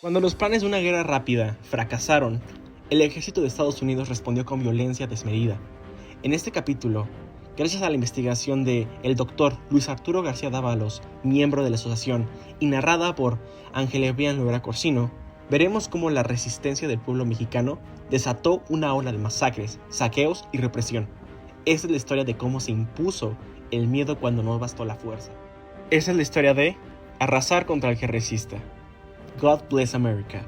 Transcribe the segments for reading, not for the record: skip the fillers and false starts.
Cuando los planes de una guerra rápida fracasaron, el ejército de Estados Unidos respondió con violencia desmedida. En este capítulo, gracias a la investigación de el Dr. Luis Arturo García Dávalos, miembro de la asociación, y narrada por Ángel Ebrián Loera Corsino, veremos cómo la resistencia del pueblo mexicano desató una ola de masacres, saqueos y represión. Esta es la historia de cómo se impuso el miedo cuando no bastó la fuerza. Esa es la historia de arrasar contra el que resista. God Bless America.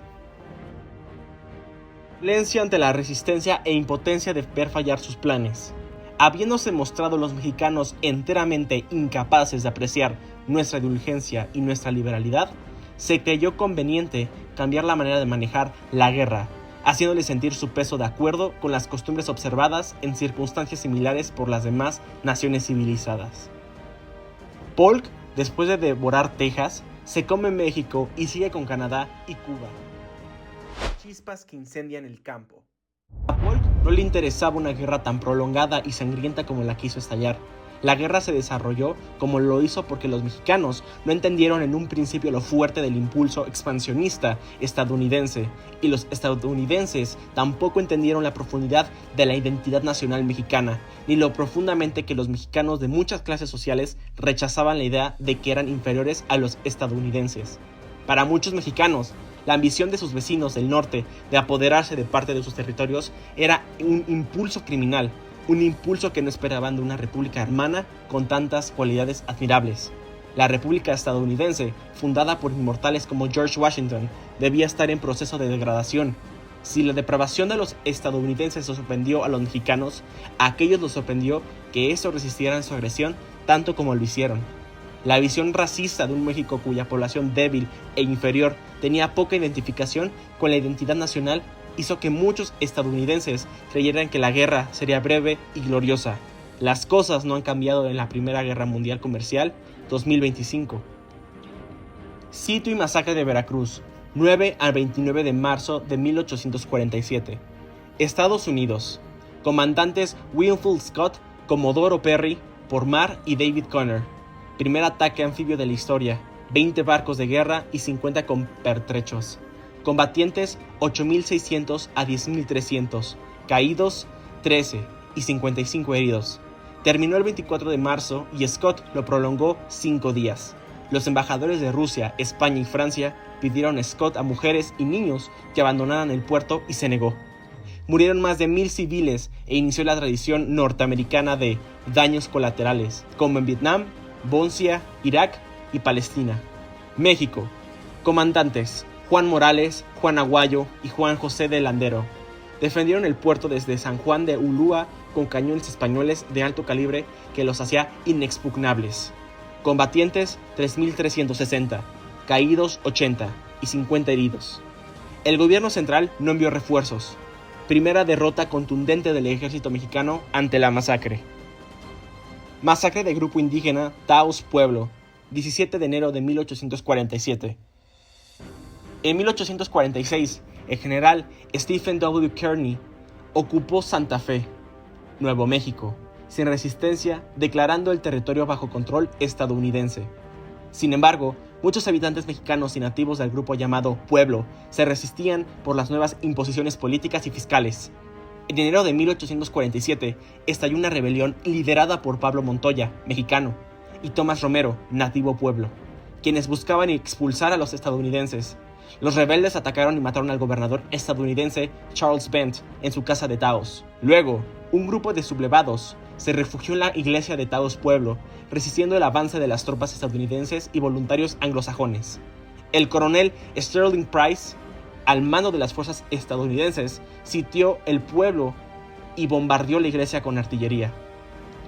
Violencia ante la resistencia e impotencia de ver fallar sus planes. Habiéndose mostrado los mexicanos enteramente incapaces de apreciar nuestra indulgencia y nuestra liberalidad, se creyó conveniente cambiar la manera de manejar la guerra, haciéndole sentir su peso de acuerdo con las costumbres observadas en circunstancias similares por las demás naciones civilizadas. Polk, después de devorar Texas, se come México y sigue con Canadá y Cuba. Chispas que incendian el campo. A Polk no le interesaba una guerra tan prolongada y sangrienta como la que hizo estallar. La guerra se desarrolló como lo hizo porque los mexicanos no entendieron en un principio lo fuerte del impulso expansionista estadounidense, y los estadounidenses tampoco entendieron la profundidad de la identidad nacional mexicana, ni lo profundamente que los mexicanos de muchas clases sociales rechazaban la idea de que eran inferiores a los estadounidenses. Para muchos mexicanos, la ambición de sus vecinos del norte de apoderarse de parte de sus territorios era un impulso criminal, un impulso que no esperaban de una república hermana con tantas cualidades admirables. La república estadounidense, fundada por inmortales como George Washington, debía estar en proceso de degradación. Si la depravación de los estadounidenses sorprendió a los mexicanos, a aquellos los sorprendió que estos resistieran su agresión tanto como lo hicieron. La visión racista de un México cuya población débil e inferior tenía poca identificación con la identidad nacional hizo que muchos estadounidenses creyeran que la guerra sería breve y gloriosa. Las cosas no han cambiado en la Primera Guerra Mundial Comercial 2025. Sitio y masacre de Veracruz, 9 al 29 de marzo de 1847. Estados Unidos. Comandantes Winfield Scott, Comodoro Perry, por mar y David Conner. Primer ataque anfibio de la historia, 20 barcos de guerra y 50 con pertrechos. Combatientes 8.600 a 10.300, caídos 13 y 55 heridos. Terminó el 24 de marzo y Scott lo prolongó 5 días. Los embajadores de Rusia, España y Francia pidieron a Scott a mujeres y niños que abandonaran el puerto y se negó. Murieron más de 1,000 civiles e inició la tradición norteamericana de daños colaterales, como en Vietnam, Bosnia, Irak y Palestina. México. Comandantes Juan Morales, Juan Aguayo y Juan José de Landero defendieron el puerto desde San Juan de Ulúa con cañones españoles de alto calibre que los hacía inexpugnables. Combatientes 3.360, caídos 80 y 50 heridos. El gobierno central no envió refuerzos. Primera derrota contundente del ejército mexicano ante la masacre. Masacre de grupo indígena Taos Pueblo, 17 de enero de 1847. En 1846, el general Stephen W. Kearny ocupó Santa Fe, Nuevo México, sin resistencia, declarando el territorio bajo control estadounidense. Sin embargo, muchos habitantes mexicanos y nativos del grupo llamado Pueblo se resistían por las nuevas imposiciones políticas y fiscales. En enero de 1847 estalló una rebelión liderada por Pablo Montoya, mexicano, y Tomás Romero, nativo Pueblo, quienes buscaban expulsar a los estadounidenses. Los rebeldes atacaron y mataron al gobernador estadounidense Charles Bent en su casa de Taos. Luego, un grupo de sublevados se refugió en la iglesia de Taos Pueblo, resistiendo el avance de las tropas estadounidenses y voluntarios anglosajones. El coronel Sterling Price, al mando de las fuerzas estadounidenses, sitió el pueblo y bombardeó la iglesia con artillería.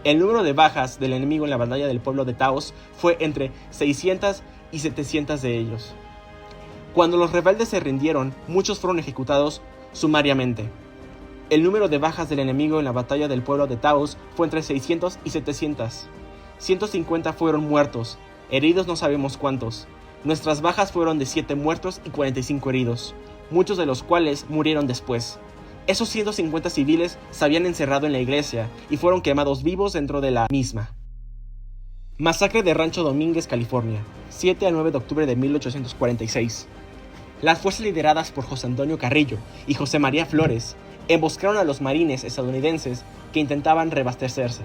El número de bajas del enemigo en la batalla del pueblo de Taos fue entre 600 y 700 de ellos. Cuando los rebeldes se rindieron, muchos fueron ejecutados sumariamente. El número de bajas del enemigo en la batalla del pueblo de Taos fue entre 600 y 700. 150 fueron muertos, heridos no sabemos cuántos. Nuestras bajas fueron de 7 muertos y 45 heridos, muchos de los cuales murieron después. Esos 150 civiles se habían encerrado en la iglesia y fueron quemados vivos dentro de la misma. Masacre de Rancho Domínguez, California, 7 al 9 de octubre de 1846. Las fuerzas lideradas por José Antonio Carrillo y José María Flores emboscaron a los marines estadounidenses que intentaban reabastecerse.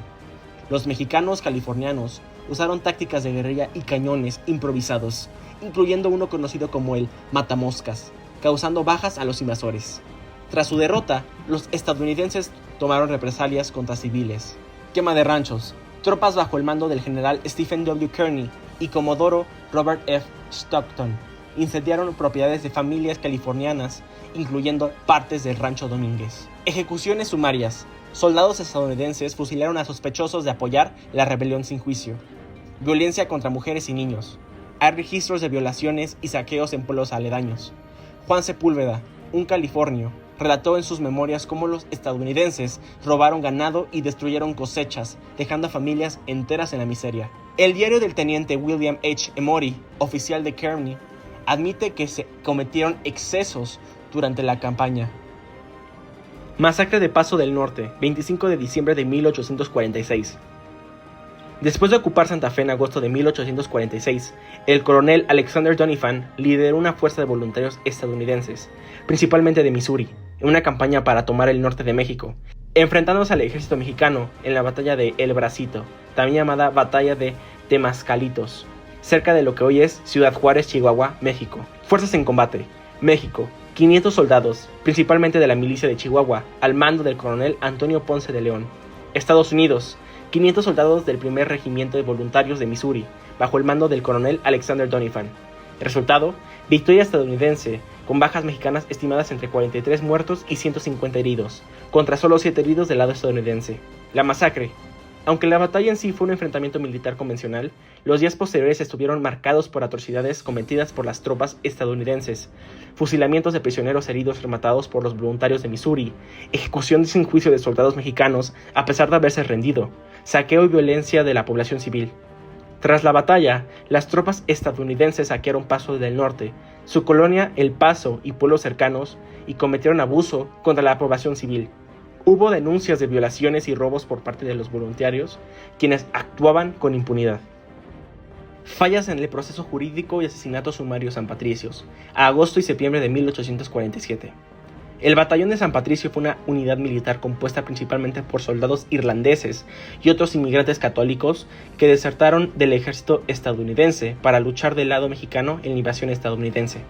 Los mexicanos californianos usaron tácticas de guerrilla y cañones improvisados, incluyendo uno conocido como el matamoscas, causando bajas a los invasores. Tras su derrota, los estadounidenses tomaron represalias contra civiles. Quema de ranchos. Tropas bajo el mando del general Stephen W. Kearny y comodoro Robert F. Stockton incendiaron propiedades de familias californianas, incluyendo partes del Rancho Domínguez. Ejecuciones sumarias. Soldados estadounidenses fusilaron a sospechosos de apoyar la rebelión sin juicio. Violencia contra mujeres y niños. Hay registros de violaciones y saqueos en pueblos aledaños. Juan Sepúlveda, un californio, relató en sus memorias cómo los estadounidenses robaron ganado y destruyeron cosechas, dejando a familias enteras en la miseria. El diario del teniente William H. Emory, oficial de Kearny, admite que se cometieron excesos durante la campaña. Masacre de Paso del Norte, 25 de diciembre de 1846. Después de ocupar Santa Fe en agosto de 1846, el coronel Alexander Doniphan lideró una fuerza de voluntarios estadounidenses, principalmente de Missouri, en una campaña para tomar el norte de México, enfrentándose al ejército mexicano en la batalla de El Bracito, también llamada Batalla de Temascalitos, cerca de lo que hoy es Ciudad Juárez, Chihuahua, México. Fuerzas en combate. México, 500 soldados, principalmente de la milicia de Chihuahua, al mando del coronel Antonio Ponce de León. Estados Unidos, 500 soldados del primer regimiento de voluntarios de Missouri, bajo el mando del coronel Alexander Doniphan. Resultado, victoria estadounidense, con bajas mexicanas estimadas entre 43 muertos y 150 heridos, contra solo 7 heridos del lado estadounidense. La masacre. Aunque la batalla en sí fue un enfrentamiento militar convencional, los días posteriores estuvieron marcados por atrocidades cometidas por las tropas estadounidenses, fusilamientos de prisioneros heridos rematados por los voluntarios de Missouri, ejecución sin juicio de soldados mexicanos a pesar de haberse rendido, saqueo y violencia de la población civil. Tras la batalla, las tropas estadounidenses saquearon Paso del Norte, su colonia El Paso y pueblos cercanos, y cometieron abuso contra la población civil. Hubo denuncias de violaciones y robos por parte de los voluntarios, quienes actuaban con impunidad. Fallas en el proceso jurídico y asesinatos sumarios San Patricios, a agosto y septiembre de 1847. El Batallón de San Patricio fue una unidad militar compuesta principalmente por soldados irlandeses y otros inmigrantes católicos que desertaron del ejército estadounidense para luchar del lado mexicano en la invasión estadounidense.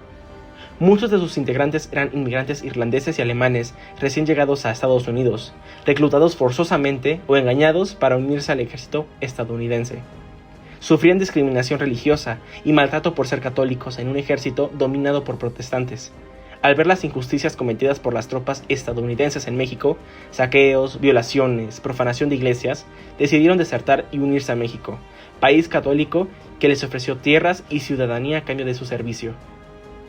Muchos de sus integrantes eran inmigrantes irlandeses y alemanes recién llegados a Estados Unidos, reclutados forzosamente o engañados para unirse al ejército estadounidense. Sufrían discriminación religiosa y maltrato por ser católicos en un ejército dominado por protestantes. Al ver las injusticias cometidas por las tropas estadounidenses en México, saqueos, violaciones, profanación de iglesias, decidieron desertar y unirse a México, país católico que les ofreció tierras y ciudadanía a cambio de su servicio.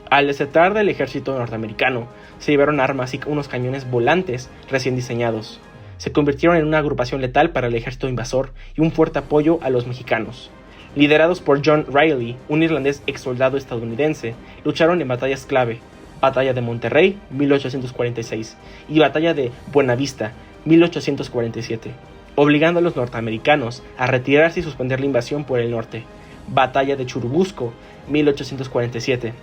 Al desertar del ejército norteamericano, se llevaron armas y unos cañones volantes recién diseñados. Se convirtieron en una agrupación letal para el ejército invasor y un fuerte apoyo a los mexicanos. Liderados por John Riley, un irlandés exsoldado estadounidense, lucharon en batallas clave: Batalla de Monterrey, 1846, y Batalla de Buenavista, 1847, obligando a los norteamericanos a retirarse y suspender la invasión por el norte. Batalla de Churubusco, 1847.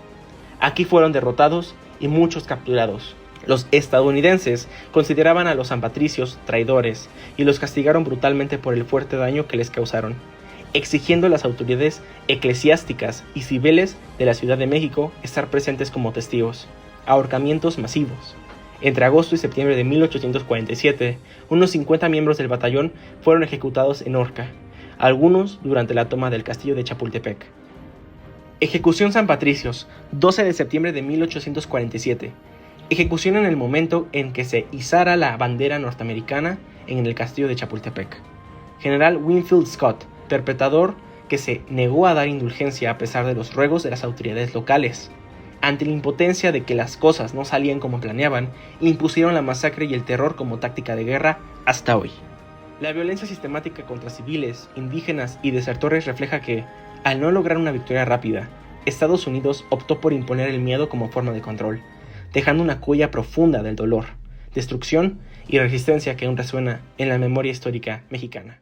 Aquí fueron derrotados y muchos capturados. Los estadounidenses consideraban a los sanpatricios traidores y los castigaron brutalmente por el fuerte daño que les causaron, exigiendo a las autoridades eclesiásticas y civiles de la Ciudad de México estar presentes como testigos. Ahorcamientos masivos. Entre agosto y septiembre de 1847, unos 50 miembros del batallón fueron ejecutados en horca, algunos durante la toma del castillo de Chapultepec. Ejecución San Patricios, 12 de septiembre de 1847. Ejecución en el momento en que se izara la bandera norteamericana en el castillo de Chapultepec. General Winfield Scott, perpetrador que se negó a dar indulgencia a pesar de los ruegos de las autoridades locales. Ante la impotencia de que las cosas no salían como planeaban, impusieron la masacre y el terror como táctica de guerra hasta hoy. La violencia sistemática contra civiles, indígenas y desertores refleja que, al no lograr una victoria rápida, Estados Unidos optó por imponer el miedo como forma de control, dejando una huella profunda del dolor, destrucción y resistencia que aún resuena en la memoria histórica mexicana.